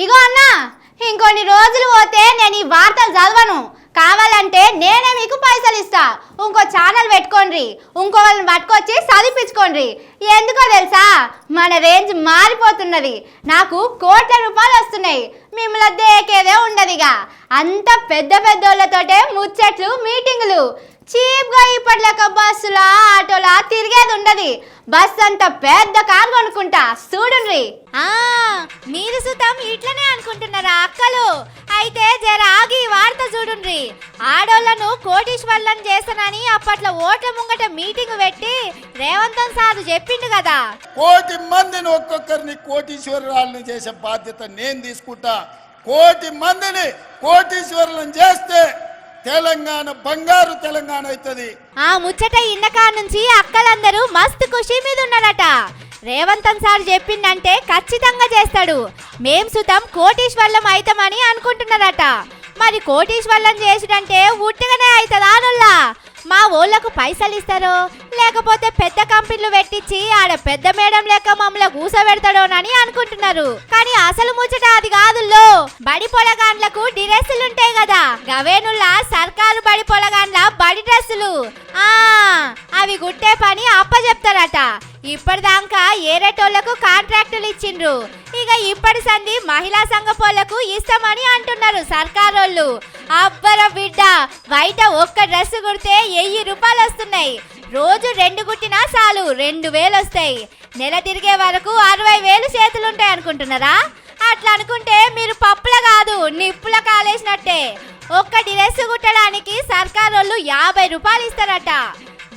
ఇగో అన్న, ఇంకొన్ని రోజులు పోతే నేను ఈ వార్తలు చదవను. కావాలంటే నేనే మీకు పైసలు ఇస్తా. ఇంకో ఛానల్ పెట్టుకోండి, ఇంకో వాళ్ళని పట్టుకొచ్చి చదివించుకోండి. ఎందుకో తెలుసా, మన రేంజ్ మారిపోతున్నది. నాకు కోట్ల రూపాయలు వస్తున్నాయి. మిమ్మల్ని దేకేదే ఉండదిగా. అంత పెద్ద పెద్దోళ్ళతోటే ముచ్చట్లు, మీటింగులు. చీప్గా ఇప్పట్లేక బస్సులా ఆటోలా తిరిగేది ఉండదు. బస్ అంత పెద్ద కారు కొనుక్కుంటా, చూడుండ్రి. మీరు సుతం ఇట్లనే అనుకుంటున్నారా అక్కలు? అయితే జర ఆగి వార్త చూడుండ్రి. ఆడోళ్లను కోటీశ్వర్లను చేస్తానని అప్పట్లో ఓట్ల ముంగట మీటింగ్ పెట్టి రేవంతన్ సార్ చెప్పిండు కదా. 1,000,000 మందిని ఒక్కొక్కరిని కోటీశ్వరులను చేసే బాధ్యత నేను తీసుకుంటా. 1,000,000 మందిని కోటీశ్వరులను చేస్తే తెలంగాణ బంగారు తెలంగాణ అవుతుంది. ఆ ముచ్చట ఇన్నకా నుంచి అక్కలందరూ మస్తు ఖుషి మీద ఉన్నారట. రేవంతన్ సార్ చెప్పిందంటే ఖచ్చితంగా చేస్తాడు. మేం సుతం కోటీశ్వర్లం అవుతామని అనుకుంటున్నారట. మరి కోటీశ్వర్లం చేసుడంటే ఉట్టిగానే అవుతుందా అనుల్లా? మా ఊళ్ళకు పైసలు ఇస్తారో లేకపోతే పెద్ద కంపెనీలు పెట్టించి ఆడ పెద్ద మేడం లెక్క మమ్మల్ని కూసబెడతాడోనని అనుకుంటున్నారు. కానీ అసలు ముచ్చట అది కాదుల్లో. బడి పొలగాండ్లకు డ్రెస్సులుంటాయి కదా, గవేనుల్లా సర్కారు బడి పొలగాండ్ల బడి డ్రెస్సులు. అవి గుట్టే పని అప్ప చెప్తారట. ఇప్పటిదాకా ఏరేటోళ్లకు కాంట్రాక్టులు ఇచ్చిండ్రు. ఇక ఇప్పటి సంది మహిళా సంఘ పోళ్లకు ఇస్తామని అంటున్నారు సర్కారోళ్ళు. అబ్బర బిడ్డ, బయట ఒక్క డ్రెస్ కుడితే 1000 రూపాయలు వస్తున్నాయి. రోజు 2 కుట్టినా చాలు 2000 వస్తాయి. నెల తిరిగే వరకు 60,000 చేతులుంటాయి అనుకుంటున్నారా? అట్లా అనుకుంటే మీరు పప్పుల కాదు నిప్పుల కాలేసినట్టే. ఒక్క డ్రెస్ కుట్టడానికి సర్కారోళ్ళు 50 రూపాయలు ఇస్తారట.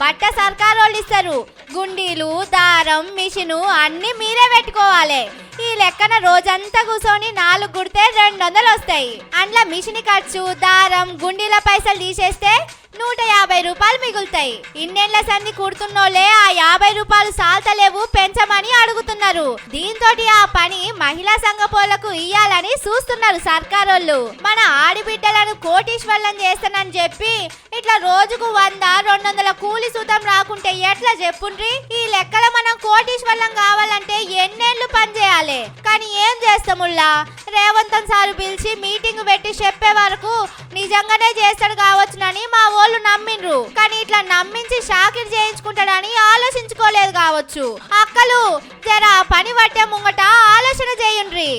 బట్ట సర్కారోళ్ళు ఇస్తారు. గుండీలు, దారం, మిషను అన్ని మీరే పెట్టుకోవాలి. ఈ లెక్కన రోజంతా కూర్చొని 4 కుడితే 200 వస్తాయి. అందులో మిషన్ ఖర్చు, దారం, గుండీల పైసలు తీసేస్తే 150 రూపాయలు మిగులుతాయి. ఇన్నేళ్ల సంధి కుడుతున్నోళ్ళే ఆ 50 రూపాయలు సాల్తలేవు పెంచమని అడుగుతున్నారు. దీంతో ఆ పని మహిళా సంఘ పోలకు ఇయ్యాలని చూస్తున్నారు సర్కారోళ్ళు. మన ఆడిబిడ్డలను కోటీశ్వర్లను చేస్తానని చెప్పి ఇట్లా రోజుకు 100-200 కూలి సూతం రాకుంటే ఎట్లా చెప్పుండ్రి? ఈ లెక్కల మనం కోటీశ్వర్లం కావాలంటే ఎన్నేళ్లు పని చేయాలి. కానీ ఏం చేస్తాముల్లా, రేవంతన్ సారు పిలిచి మీటింగ్ పెట్టి చెప్పే వరకు నిజంగానే చేస్తాడు కావచ్చునని మా వాళ్ళు నమ్మిండ్రు. కానీ ఇట్లా నమ్మించి షాకిర్ చేయించుకుంటాడని ఆలోచించుకోలేదు కావచ్చు. అక్కలు జర పని పట్టే ముంగట ఆలోచన చేయండ్రి.